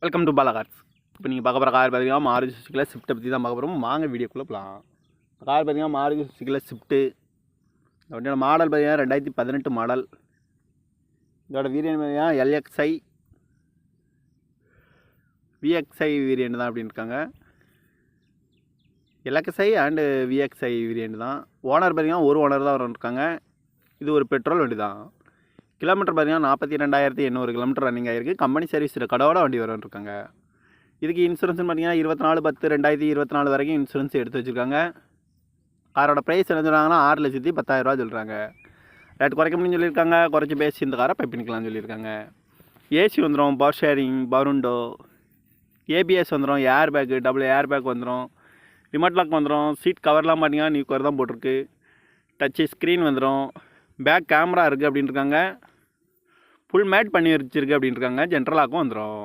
Welcome to Bala cars. இப்போ நீங்கள் பார்க்க போகிற கார் பார்த்தீங்கன்னா மாருதி சுசுக்கியில் ஸ்விஃப்ட்டை பற்றி தான் பார்க்க போகிறோம். வாங்க வீடியோக்குள்ளே போகலாம். கார் பார்த்தீங்கன்னா மாருதி சுசுக்கியில் ஸ்விஃப்ட்டு. இந்த வண்டியோட மாடல் பார்த்தீங்கன்னா 2018 மாடல். இதோட வேரியன்ட் பார்த்தீங்கன்னா LXI VXI வேரியன்ட் தான் அப்படின்னு இருக்காங்க. LXI அண்டு VXI வேரியன்ட் தான். ஓனர் பார்த்தீங்கன்னா ஒரு ஓனர் தான் இருக்காங்க. இது ஒரு பெட்ரோல் வண்டி தான். கிலோமீட்டர் பார்த்தீங்கன்னா 42,800 கிலோமீட்டர் ரன்னிங் ஆகிருக்கு. கம்பெனி சர்வீஸ் கடவோட வண்டி இருக்காங்க. இதுக்கு இன்சூரன்ஸ்னு பார்த்தீங்கன்னா 24/10/2024 வரைக்கும் இன்சூரன்ஸ் எடுத்து வச்சுருக்காங்க. காரோட ப்ரைஸ் என்ன சொல்கிறாங்கன்னா 6,10,000 சொல்கிறாங்க. ரேட் குறைக்க முடியும்னு சொல்லியிருக்காங்க. குறைச்சி பேசி இந்த காரை பை பண்ணிக்கலாம்னு சொல்லியிருக்காங்க. ஏசி வந்துடும், power steering, power window, ABS வந்துடும், air bag, double air bag வந்துடும், ரிமோட் லாக் வந்துடும். சீட் கவர்லாம் பார்த்தீங்கன்னா நியூ கவர் தான் போட்டிருக்கு. டச்சு ஸ்க்ரீன் வந்துடும். பேக் கேமரா இருக்குது அப்படின்னு இருக்காங்க. ஃபுல் மேட் பண்ணி வச்சுருக்கு அப்படின்னு இருக்காங்க. ஜென்ரலாக்கும் வந்துடும்.